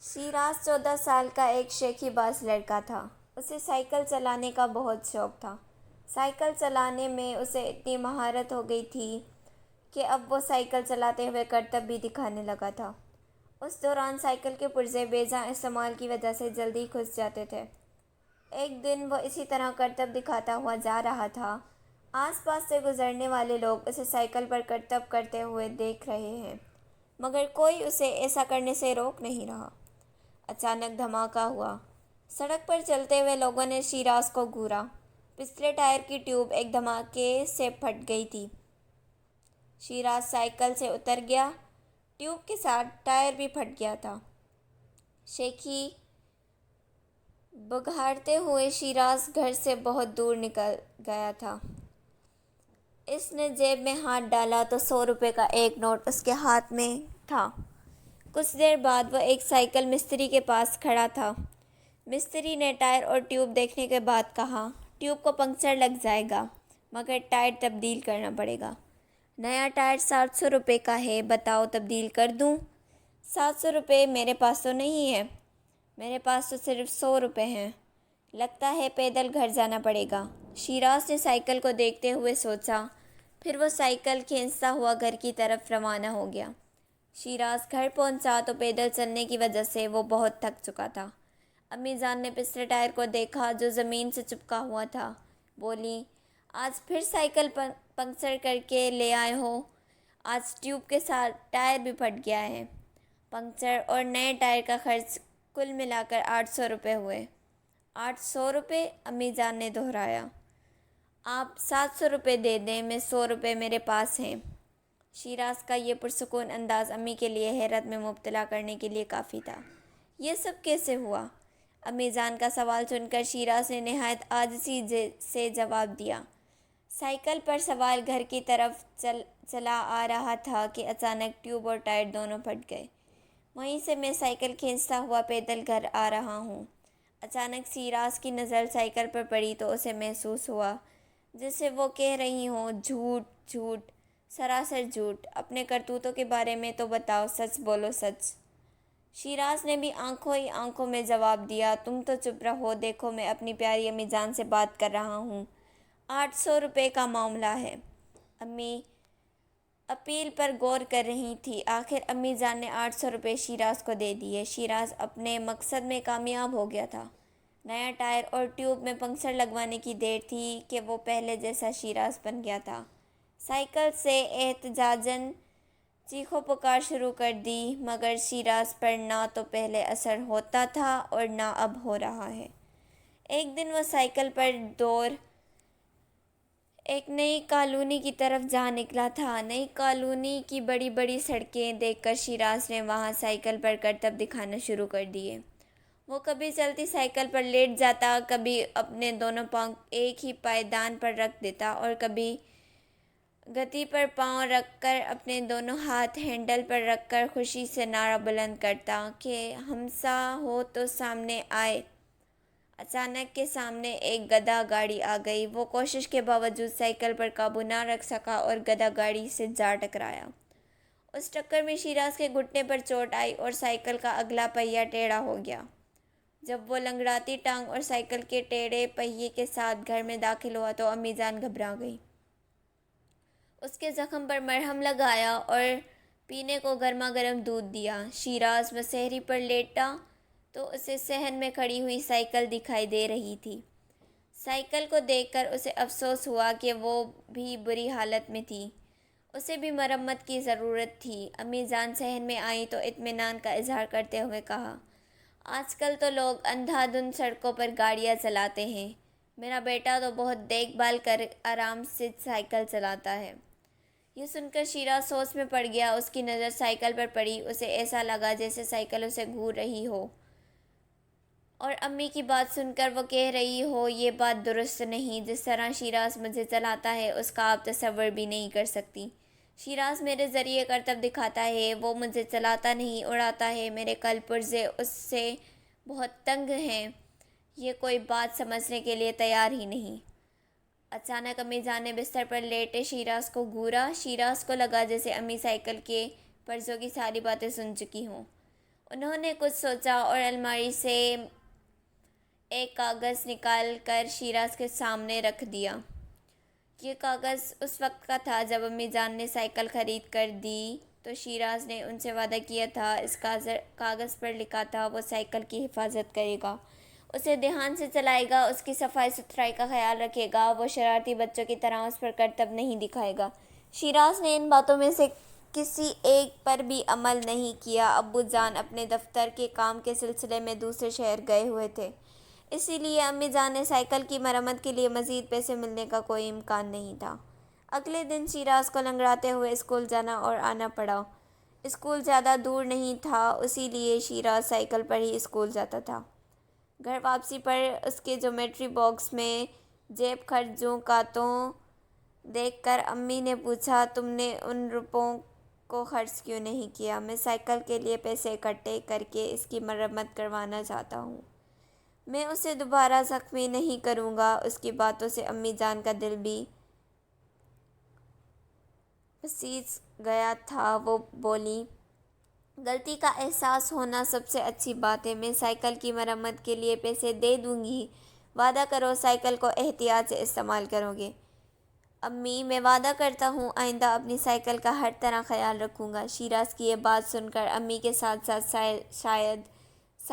شیراز 14 سال کا ایک شیخی باز لڑکا تھا۔ اسے سائیکل چلانے کا بہت شوق تھا۔ سائیکل چلانے میں اسے اتنی مہارت ہو گئی تھی کہ اب وہ سائیکل چلاتے ہوئے کرتب بھی دکھانے لگا تھا۔ اس دوران سائیکل کے پرزے بے جان استعمال کی وجہ سے جلدی کھس جاتے تھے۔ ایک دن وہ اسی طرح کرتب دکھاتا ہوا جا رہا تھا۔ آس پاس سے گزرنے والے لوگ اسے سائیکل پر کرتب کرتے ہوئے دیکھ رہے ہیں، مگر کوئی اسے ایسا کرنے سے روک نہیں رہا۔ اچانک دھماکہ ہوا۔ سڑک پر چلتے ہوئے لوگوں نے شیراز کو گھورا۔ پچھلے ٹائر کی ٹیوب ایک دھماکے سے پھٹ گئی تھی۔ شیراز سائیکل سے اتر گیا۔ ٹیوب کے ساتھ ٹائر بھی پھٹ گیا تھا۔ شیخی بگھاڑتے ہوئے شیراز گھر سے بہت دور نکل گیا تھا۔ اس نے جیب میں ہاتھ ڈالا تو 100 روپے کا ایک نوٹ اس کے ہاتھ میں تھا۔ کچھ دیر بعد وہ ایک سائیکل مستری کے پاس کھڑا تھا۔ مستری نے ٹائر اور ٹیوب دیکھنے کے بعد کہا، ٹیوب کو پنکچر لگ جائے گا، مگر ٹائر تبدیل کرنا پڑے گا۔ نیا ٹائر 700 روپے کا ہے، بتاؤ تبدیل کر دوں؟ 700 روپے میرے پاس تو نہیں ہے، میرے پاس تو صرف 100 روپے ہیں، لگتا ہے پیدل گھر جانا پڑے گا۔ شیراز نے سائیکل کو دیکھتے ہوئے سوچا، پھر وہ سائیکل کھینچتا ہوا گھر کی طرف روانہ ہو گیا۔ شیراز گھر پہنچا تو پیدل چلنے کی وجہ سے وہ بہت تھک چکا تھا۔ امی جان نے پچھلے ٹائر کو دیکھا جو زمین سے چپکا ہوا تھا۔ بولی، آج پھر سائیکل پنکچر کر کے لے آئے ہو؟ آج ٹیوب کے ساتھ ٹائر بھی پھٹ گیا ہے۔ پنکچر اور نئے ٹائر کا خرچ کل ملا کر 800 روپے ہوئے۔ 800 روپے؟ امی جان نے دہرایا۔ آپ 700 روپے دے دیں، میں 100 روپے میرے پاس ہیں۔ شیراز کا یہ پرسکون انداز امی کے لیے حیرت میں مبتلا کرنے کے لیے کافی تھا۔ یہ سب کیسے ہوا؟ امی جان کا سوال سن کر شیراز نے نہایت عاجزی سے جواب دیا، سائیکل پر سوار گھر کی طرف چلا آ رہا تھا کہ اچانک ٹیوب اور ٹائر دونوں پھٹ گئے۔ وہیں سے میں سائیکل کھینچتا ہوا پیدل گھر آ رہا ہوں۔ اچانک شیراز کی نظر سائیکل پر پڑی تو اسے محسوس ہوا جیسے وہ کہہ رہی ہوں، جھوٹ جھوٹ، سراسر جھوٹ، اپنے کرتوتوں کے بارے میں تو بتاؤ، سچ بولو، سچ۔ شیراز نے بھی آنکھوں ہی آنکھوں میں جواب دیا، تم تو چپ رہو، دیکھو میں اپنی پیاری امی جان سے بات کر رہا ہوں، 800 روپے کا معاملہ ہے۔ امی اپیل پر غور کر رہی تھی۔ آخر امی جان نے 800 روپے شیراز کو دے دیے۔ شیراز اپنے مقصد میں کامیاب ہو گیا تھا۔ نیا ٹائر اور ٹیوب میں پنکچر لگوانے کی دیر تھی کہ وہ پہلے جیسا شیراز بن گیا تھا۔ سائیکل سے احتجاجاً چیخو پکار شروع کر دی، مگر شیراز پر نہ تو پہلے اثر ہوتا تھا اور نہ اب ہو رہا ہے۔ ایک دن وہ سائیکل پر دور ایک نئی کالونی کی طرف جا نکلا تھا۔ نئی کالونی کی بڑی بڑی سڑکیں دیکھ کر شیراز نے وہاں سائیکل پر کرتب دکھانا شروع کر دیے۔ وہ کبھی چلتی سائیکل پر لیٹ جاتا، کبھی اپنے دونوں پاؤں ایک ہی پائیدان پر رکھ دیتا اور کبھی گدی پر پاؤں رکھ کر اپنے دونوں ہاتھ ہینڈل پر رکھ کر خوشی سے نعرہ بلند کرتا کہ ہمسا ہو تو سامنے آئے۔ اچانک کے سامنے ایک گدھا گاڑی آ گئی۔ وہ کوشش کے باوجود سائیکل پر قابو نہ رکھ سکا اور گدھا گاڑی سے جا ٹکرایا۔ اس ٹکر میں شیراز کے گھٹنے پر چوٹ آئی اور سائیکل کا اگلا پہیہ ٹیڑھا ہو گیا۔ جب وہ لنگڑاتی ٹانگ اور سائیکل کے ٹیڑھے پہیے کے ساتھ گھر میں داخل ہوا تو امی جان گھبرا گئی۔ اس کے زخم پر مرہم لگایا اور پینے کو گرما گرم دودھ دیا۔ شیراز مسہری پر لیٹا تو اسے صحن میں کھڑی ہوئی سائیکل دکھائی دے رہی تھی۔ سائیکل کو دیکھ کر اسے افسوس ہوا کہ وہ بھی بری حالت میں تھی، اسے بھی مرمت کی ضرورت تھی۔ امی جان صحن میں آئیں تو اطمینان کا اظہار کرتے ہوئے کہا، آج کل تو لوگ اندھا دھند سڑکوں پر گاڑیاں چلاتے ہیں، میرا بیٹا تو بہت دیکھ بھال کر آرام سے سائیکل چلاتا ہے۔ یہ سن کر شیراز سوچ میں پڑ گیا۔ اس کی نظر سائیکل پر پڑی، اسے ایسا لگا جیسے سائیکل اسے گھور رہی ہو اور امی کی بات سن کر وہ کہہ رہی ہو، یہ بات درست نہیں، جس طرح شیراز مجھے چلاتا ہے اس کا آپ تصور بھی نہیں کر سکتی۔ شیراز میرے ذریعے کرتب دکھاتا ہے، وہ مجھے چلاتا نہیں، اڑاتا ہے، میرے کل پرزے اس سے بہت تنگ ہیں، یہ کوئی بات سمجھنے کے لیے تیار ہی نہیں۔ اچانک امی جان نے بستر پر لیٹے شیراز کو گھورا۔ شیراز کو لگا جیسے امی سائیکل کے پرزوں کی ساری باتیں سن چکی ہوں۔ انہوں نے کچھ سوچا اور الماری سے ایک کاغذ نکال کر شیراز کے سامنے رکھ دیا۔ یہ کاغذ اس وقت کا تھا جب امی جان نے سائیکل خرید کر دی تو شیراز نے ان سے وعدہ کیا تھا، اس کاغذ پر لکھا تھا وہ سائیکل کی حفاظت کرے گا، اسے دھیان سے چلائے گا، اس کی صفائی ستھرائی کا خیال رکھے گا، وہ شرارتی بچوں کی طرح اس پر کرتب نہیں دکھائے گا۔ شیراز نے ان باتوں میں سے کسی ایک پر بھی عمل نہیں کیا۔ ابو جان اپنے دفتر کے کام کے سلسلے میں دوسرے شہر گئے ہوئے تھے، اسی لیے امی جان نے سائیکل کی مرمت کے لیے مزید پیسے ملنے کا کوئی امکان نہیں تھا۔ اگلے دن شیراز کو لنگڑاتے ہوئے اسکول جانا اور آنا پڑا۔ اسکول زیادہ دور نہیں تھا، اسی لیے شیراز سائیکل پر ہی اسکول جاتا تھا۔ گھر واپسی پر اس کے جیومیٹری باکس میں جیب خرچوں کا تو دیکھ کر امی نے پوچھا، تم نے ان روپوں کو خرچ کیوں نہیں کیا؟ میں سائیکل کے لیے پیسے اکٹھے کر کے اس کی مرمت کروانا چاہتا ہوں، میں اسے دوبارہ زخمی نہیں کروں گا۔ اس کی باتوں سے امی جان کا دل بھی پسیج گیا تھا۔ وہ بولی، غلطی کا احساس ہونا سب سے اچھی بات ہے، میں سائیکل کی مرمت کے لیے پیسے دے دوں گی، وعدہ کرو سائیکل کو احتیاط سے استعمال کرو گے۔ امی، میں وعدہ کرتا ہوں آئندہ اپنی سائیکل کا ہر طرح خیال رکھوں گا۔ شیراز کی یہ بات سن کر امی کے ساتھ ساتھ شاید